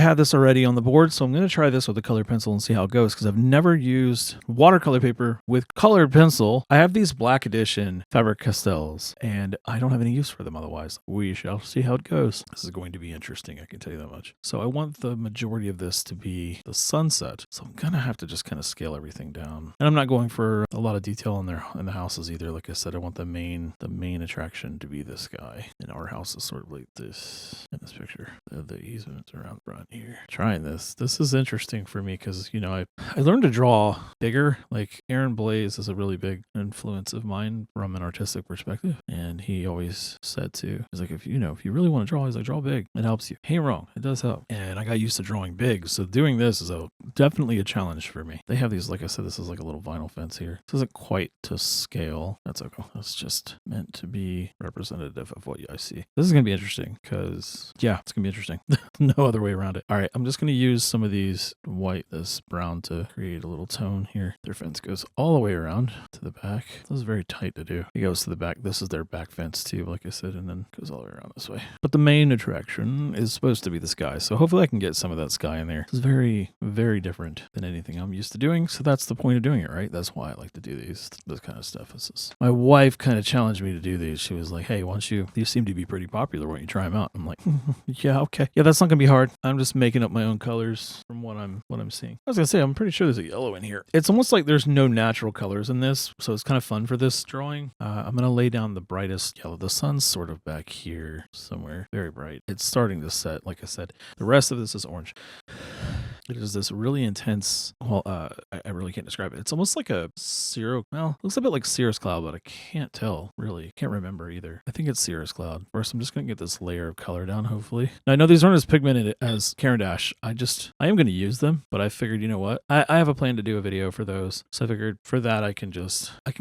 had this already on the board, so I'm going to try this with a colored pencil and see how it goes, because I've never used watercolor paper with colored pencil. I have these black edition Faber-Castells, and I don't have any use for them otherwise. We shall see how it goes. This is going to be interesting, I can tell you that much. So I want the majority of this to be the sunset, so I'm going to have to just kind of scale everything down. And I'm not going for a lot of detail in the houses either. Like I said, I want the main attraction to be this guy. And our house is sort of like this in this picture. The easements around front here. Trying this. This is interesting for me because, you know, I learned to draw bigger. Like Aaron Blaze is a really big influence of mine from an artistic perspective. And he always said he's like, if you really want to draw, he's like, draw big. It helps you. Hey, wrong. It does help. And I got used to drawing big. So doing this is definitely a challenge for me. They have these, like I said, this is like a little vinyl fence here. This isn't quite to scale. That's okay. That's just meant to be representative of what I see. This is going to be interesting because, yeah, it's going to be interesting. No other way around it. All right. I'm just going to use some of these this brown to create a little tone here. Their fence goes all the way around to the back. This is very tight to do. It goes to the back. This is their back fence too, like I said, and then goes all the way around this way. But the main attraction is supposed to be the sky. So hopefully I can get some of that sky in there. It's very, very different than anything I'm used to doing. So that's the point of doing it, right? That's why I like to do this kind of stuff. My wife kind of challenged me to do these. She was like, hey, these seem to be pretty popular. Why don't you try them out? I'm like, yeah, okay. Yeah, that's not going to be hard. I'm just making up my own colors from what I'm seeing. I was going to say, I'm pretty sure there's a yellow in here. It's almost like there's no natural colors in this. So it's kind of fun for this drawing. I'm going to lay down the brightest yellow. The sun's sort of back here somewhere. Very bright. It's starting to set, like I said. The rest of this is orange. It is this really intense, I really can't describe it. It's almost like a looks a bit like cirrus cloud, but I can't tell, really. Can't remember either. I think it's cirrus cloud. First, I'm just going to get this layer of color down, hopefully. Now, I know these aren't as pigmented as Caran d'Ache. I am going to use them, but I figured, you know what? I have a plan to do a video for those. So I figured for that, I can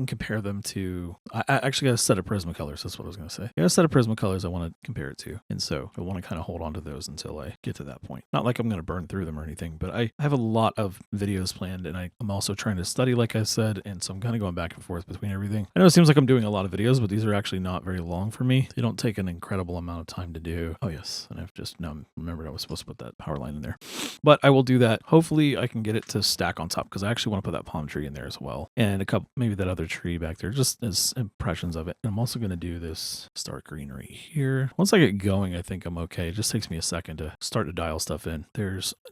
compare them to, I actually got a set of Prismacolors. That's what I was going to say. I got a set of Prismacolors I want to compare it to. And so I want to kind of hold on to those until I get to that point. Not like I'm going to burn through them or anything, but I have a lot of videos planned, and I'm also trying to study, like I said, and so I'm kind of going back and forth between everything. I know it seems like I'm doing a lot of videos, but these are actually not very long for me. They don't take an incredible amount of time to do. Oh, yes, and I've just now remembered I was supposed to put that power line in there. But I will do that. Hopefully, I can get it to stack on top, because I actually want to put that palm tree in there as well, and maybe that other tree back there, just as impressions of it. And I'm also going to do this stark green right here. Once I get going, I think I'm okay. It just takes me a second to start to dial stuff in. I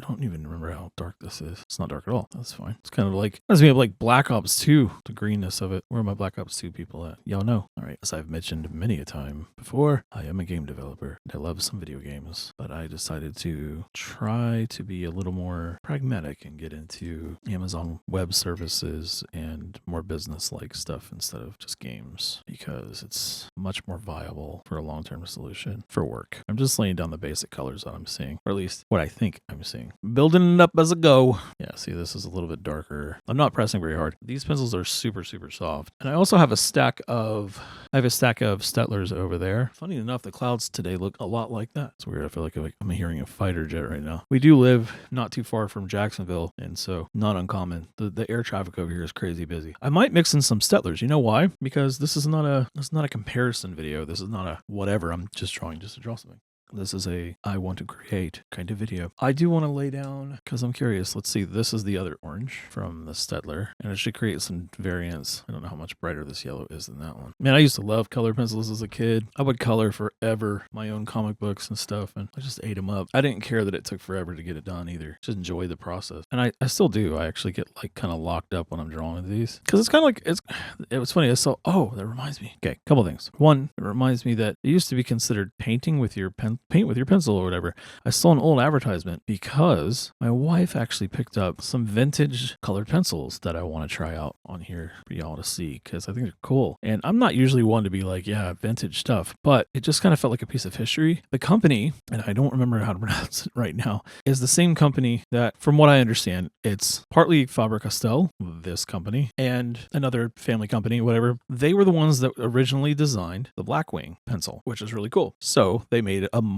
don't even remember how dark this is. It's not dark at all. That's fine. It's kind of like, reminds me of like Black Ops 2, the greenness of it. Where are my Black Ops 2 people at? Y'all know. All right. As I've mentioned many a time before, I am a game developer. I love some video games, but I decided to try to be a little more pragmatic and get into Amazon Web Services and more business-like stuff instead of just games, because it's much more viable for a long-term solution for work. I'm just laying down the basic colors that I'm seeing, or at least what I think I'm seeing. Building it up as I go. Yeah, see, this is a little bit darker. I'm not pressing very hard. These pencils are super, super soft. And I also have a stack of Stettlers over there. Funny enough, the clouds today look a lot like that. It's weird. I feel like I'm hearing a fighter jet right now. We do live not too far from Jacksonville, and so not uncommon. The air traffic over here is crazy busy. I might mix in some Stettlers. You know why? Because this is not a comparison video. This is not a whatever. I'm just drawing just to draw something. This is a I want to create kind of video. I do want to lay down because I'm curious. Let's see. This is the other orange from the Stettler, and it should create some variance. I don't know how much brighter this yellow is than that one. Man, I used to love color pencils as a kid. I would color forever my own comic books and stuff, and I just ate them up. I didn't care that it took forever to get it done either. Just enjoy the process. And I still do. I actually get like kind of locked up when I'm drawing these because it's kind of like it was funny. That reminds me. Okay, couple things. One, it reminds me that it used to be considered painting with your paint with your pencil or whatever. I saw an old advertisement because my wife actually picked up some vintage colored pencils that I want to try out on here for y'all to see because I think they're cool. And I'm not usually one to be like, yeah, vintage stuff, but it just kind of felt like a piece of history. The company, and I don't remember how to pronounce it right now, is the same company that, from what I understand, it's partly Faber-Castell, this company, and another family company, whatever. They were the ones that originally designed the Blackwing pencil, which is really cool. So they made a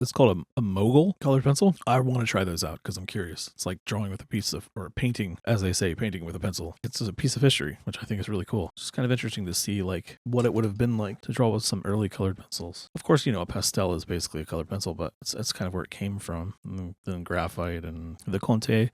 it's called a mogul colored pencil. I want to try those out because I'm curious. It's like drawing with a piece of, or painting, as they say, painting with a pencil. It's a piece of history, which I think is really cool. It's kind of interesting to see like what it would have been like to draw with some early colored pencils. Of course, a pastel is basically a colored pencil, but it's kind of where it came from. And then graphite and the Conte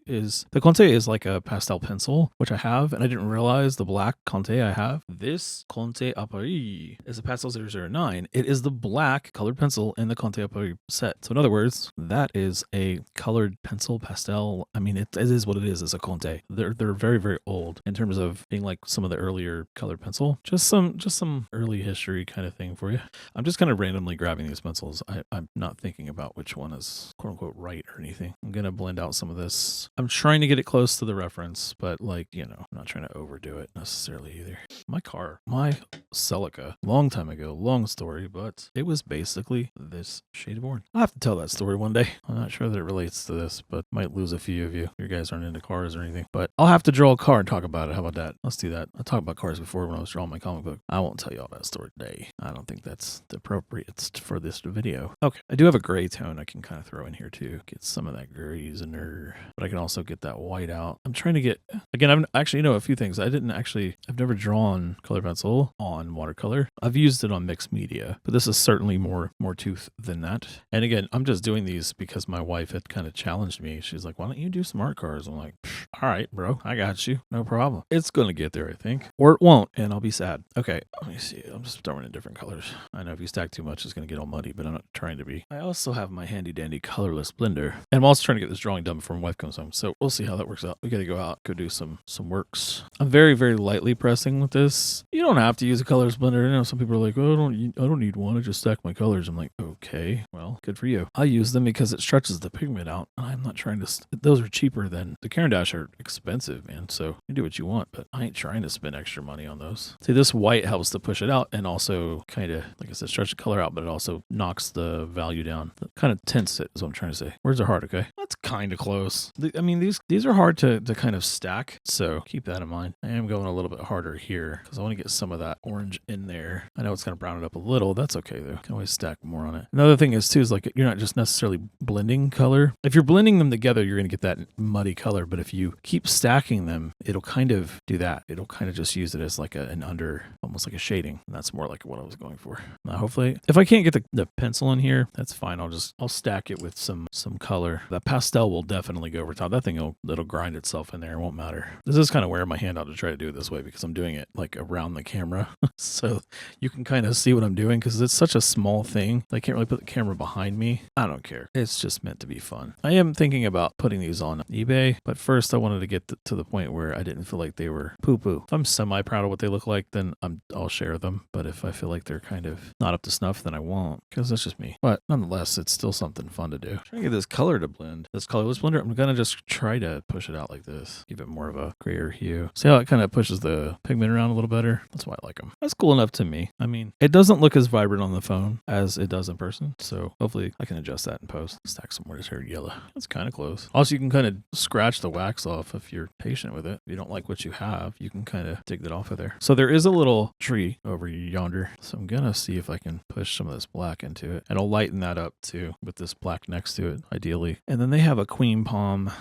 is like a pastel pencil, which I have, and I didn't realize the black Conte I have. This Conte à Paris is a pastel 009. It is the black colored pencil in the Conte à Paris set. So in other words, that is a colored pencil pastel. I mean, it is what it is. It's a Conte. They're very, very old in terms of being like some of the earlier colored pencil. Just some early history kind of thing for you. I'm just kind of randomly grabbing these pencils. I'm not thinking about which one is quote unquote right or anything. I'm gonna blend out some of this. I'm trying to get it close to the reference, but I'm not trying to overdo it necessarily either. My Celica, long time ago, long story, but it was basically this shade of orange. I'll have to tell that story one day. I'm not sure that it relates to this, but might lose a few of you. You guys aren't into cars or anything, but I'll have to draw a car and talk about it. How about that? Let's do that. I talked about cars before when I was drawing my comic book. I won't tell you all that story today. I don't think that's the appropriate for this video. Okay, I do have a gray tone I can kind of throw in here too. Get some of that grays in there, but I can also get that white out. I'm trying to get, again, I'm actually, a few things. I've never drawn color pencil on watercolor. I've used it on mixed media, but this is certainly more tooth than that. And again, I'm just doing these because my wife had kind of challenged me. She's like, why don't you do some art cars? I'm like, all right, bro, I got you. No problem. It's going to get there, I think. Or it won't, and I'll be sad. Okay, let me see. I'm just throwing in different colors. I know if you stack too much, it's going to get all muddy, but I'm not trying to be. I also have my handy dandy colorless blender, and I'm also trying to get this drawing done before my wife comes home. So we'll see how that works out. We got to go out, go do some works. I'm very, very lightly pressing with this. You don't have to use a colorless blender. I know some people are like, oh, I don't need one. I just stack my colors. I'm like, okay, well, good for you. I use them because it stretches the pigment out. I'm not trying to, those are cheaper than, the Caran d'Ache are expensive, man. So you do what you want, but I ain't trying to spend extra money on those. See, this white helps to push it out and also kind of, like I said, stretch the color out, but it also knocks the value down. It kind of tints it is what I'm trying to say. Words are hard, okay? That's kind of close. I mean, these are hard to kind of stack, so keep that in mind. I am going a little bit harder here because I want to get some of that orange in there. I know it's going to brown it up a little. That's okay, though. Can always stack more on it. Another thing is, too, is like you're not just necessarily blending color. If you're blending them together, you're going to get that muddy color, but if you keep stacking them, it'll kind of do that. It'll kind of just use it as like an under, almost like a shading. And that's more like what I was going for. Now, hopefully, if I can't get the pencil in here, that's fine. I'll stack it with some color. That pastel will definitely go over top. That thing it'll grind itself in there. It won't matter. This is kind of wearing my hand out to try to do it this way because I'm doing it like around the camera. So you can kind of see what I'm doing because it's such a small thing. I can't really put the camera behind me. I don't care. It's just meant to be fun. I am thinking about putting these on eBay, but first I wanted to get to the point where I didn't feel like they were poo-poo. If I'm semi-proud of what they look like, then I'll share them. But if I feel like they're kind of not up to snuff, then I won't because that's just me. But nonetheless, it's still something fun to do. I'm trying to get this color to blend. This colorless blender, I'm going to just try to push it out like this. Give it more of a grayer hue. See how it kind of pushes the pigment around a little better? That's why I like them. That's cool enough to me. I mean, it doesn't look as vibrant on the phone as it does in person. So hopefully I can adjust that in post. Stack some more of this here yellow. That's kind of close. Also, you can kind of scratch the wax off if you're patient with it. If you don't like what you have, you can kind of dig that off of there. So there is a little tree over yonder. So I'm going to see if I can push some of this black into it. And I'll lighten that up too with this black next to it, ideally. And then they have a queen palm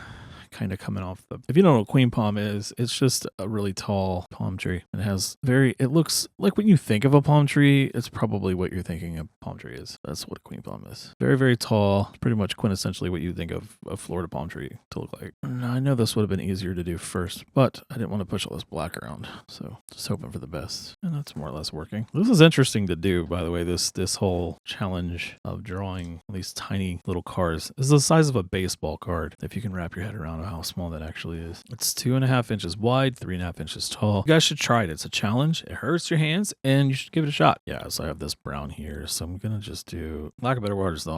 kind of coming off if you don't know what queen palm is, it's just a really tall palm tree. It looks like when you think of a palm tree, it's probably what you're thinking a palm tree is. That's what a queen palm is. Very, very tall, pretty much quintessentially what you think of a Florida palm tree to look like. Now, I know this would have been easier to do first, but I didn't want to push all this black around. So just hoping for the best. And that's more or less working. This is interesting to do, by the way, this whole challenge of drawing these tiny little cars. This is the size of a baseball card, if you can wrap your head around how small that actually is. It's 2.5 inches wide, 3.5 inches tall. You guys should try it. It's a challenge. It hurts your hands and you should give it a shot. Yeah, so I have this brown here. So I'm going to just do, lack of better words, the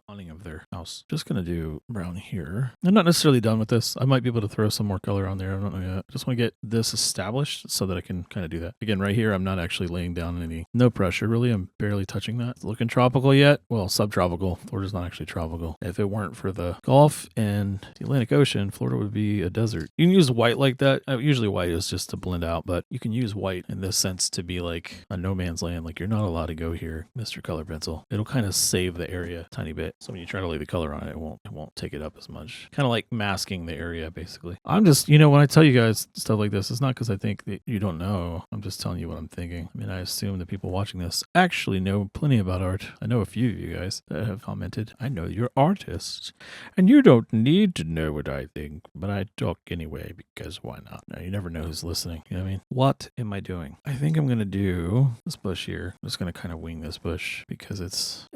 awning of their house. Just going to do brown here. I'm not necessarily done with this. I might be able to throw some more color on there. I don't know yet. Just want to get this established so that I can kind of do that. Again, right here, I'm not actually laying down no pressure really. I'm barely touching that. It's looking tropical yet? Well, subtropical. Florida's not actually tropical. If it weren't for the Gulf and the Atlantic Ocean, Florida would be a desert. You can use white like that. Usually white is just to blend out, but you can use white in this sense to be like a no man's land. Like you're not allowed to go here, Mr. Color Pencil. It'll kind of save the area a tiny bit. So when you try to lay the color on it, it won't take it up as much. Kind of like masking the area, basically. I'm just, when I tell you guys stuff like this, it's not because I think that you don't know. I'm just telling you what I'm thinking. I mean, I assume that people watching this actually know plenty about art. I know a few of you guys that have commented. I know you're artists, and you don't need to know what I think, but I talk anyway because why not? Now, you never know who's listening. You know what I mean? What am I doing? I think I'm gonna do this bush here. I'm just gonna kind of wing this bush because it's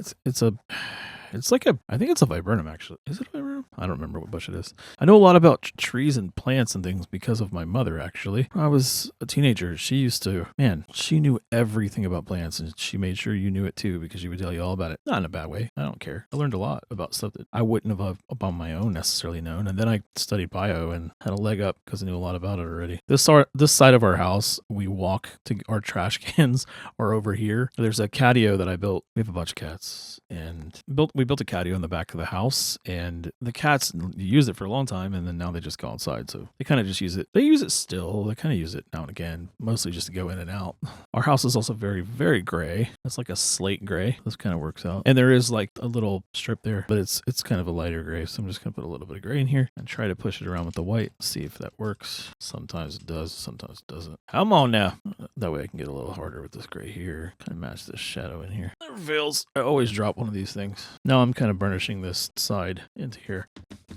like I think it's a viburnum actually. Is it a viburnum? I don't remember what bush it is. I know a lot about trees and plants and things because of my mother actually. When I was a teenager, she knew everything about plants, and she made sure you knew it too because she would tell you all about it. Not in a bad way. I don't care. I learned a lot about stuff that I wouldn't have on my own necessarily known. And then I studied bio and had a leg up because I knew a lot about it already. This side of our house, we walk to our trash cans or over here. There's a catio that I built. We have a bunch of cats, and we built a catio in the back of the house, and the cats use it for a long time, and then now they just go outside. So they kind of just use it. They use it still. They kind of use it now and again, mostly just to go in and out. Our house is also very, very gray. It's like a slate gray. This kind of works out. And there is like a little strip there, but it's kind of a lighter gray. So I'm just going to put a little bit of gray in here and try to push it around with the white. See if that works. Sometimes it does, sometimes it doesn't. Come on now. That way I can get a little harder with this gray here. Kind of match this shadow in here. Never fails. I always drop one of these things. Now I'm kind of burnishing this side into here.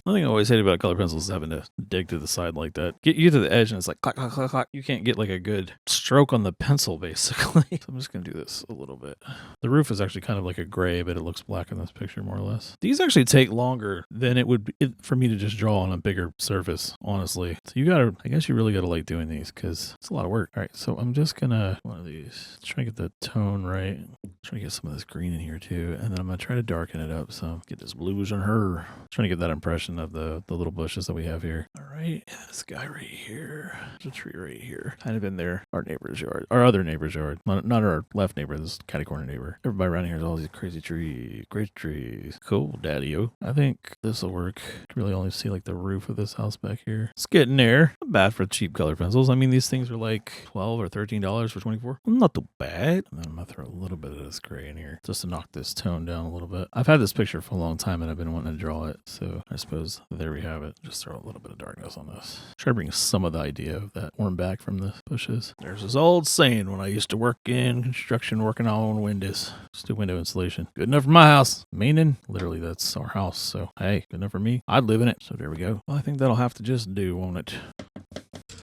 One thing I always hate about color pencils is having to dig to the side like that. Get you to the edge and it's like clack, clack, clack, clack. You can't get like a good stroke on the pencil basically. So I'm just going to do this a little bit. The roof is actually kind of like a gray, but it looks black in this picture more or less. These actually take longer than it would be for me to just draw on a bigger surface, honestly. So I guess you really got to like doing these because it's a lot of work. All right, so I'm just going to, one of these, try to get the tone right. Try to get some of this green in here too. And then I'm going to try to darken it up. So get this blues on her. Trying to get that impression of the little bushes that we have here. All right, this guy right here. There's a tree right here. Kind of in there. Our neighbor's yard. Our other neighbor's yard. Not our left neighbor, this catty corner neighbor. Everybody around here has all these crazy trees. Great trees. Cool, daddy-o. I think this will work. You can really only see like the roof of this house back here. It's getting there. Not bad for cheap color pencils. I mean, these things are like $12 or $13 for 24. Not too bad. And then I'm going to throw a little bit of this gray in here just to knock this tone down a little bit. I've had this picture for a long time and I've been wanting to draw it. So I suppose there we have it. Just throw a little bit of darkness on this. Try to bring some of the idea of that warm back from the bushes. There's this old saying when I used to work in construction, working on windows. Just do window insulation. Good enough for my house. Meaning, literally, that's our house. So, hey, good enough for me. I'd live in it. So there we go. Well, I think that'll have to just do, won't it?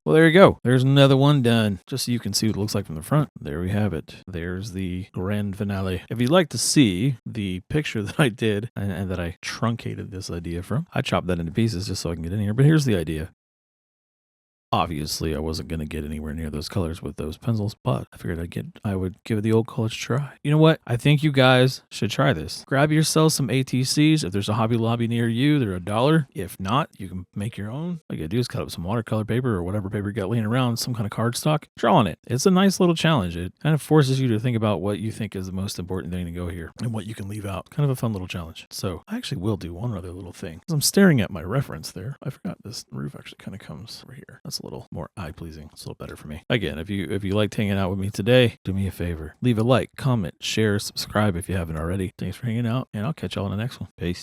Well, there you go. There's another one done. Just so you can see what it looks like from the front. There we have it. There's the grand finale. If you'd like to see the picture that I did and that I truncated this idea from, I chopped that into pieces just so I can get in here. But here's the idea. Obviously, I wasn't going to get anywhere near those colors with those pencils, but I figured I would give it the old college try. You know what? I think you guys should try this. Grab yourself some ATCs. If there's a Hobby Lobby near you, they're $1. If not, you can make your own. All you got to do is cut up some watercolor paper or whatever paper you got laying around, some kind of cardstock. Draw on it. It's a nice little challenge. It kind of forces you to think about what you think is the most important thing to go here and what you can leave out. Kind of a fun little challenge. So I actually will do one other little thing. I'm staring at my reference there. I forgot this roof actually kind of comes over here. That's a little more eye-pleasing. It's a little better for me. Again, if you liked hanging out with me today, do me a favor. Leave a like, comment, share, subscribe if you haven't already. Thanks for hanging out, and I'll catch y'all in the next one. Peace.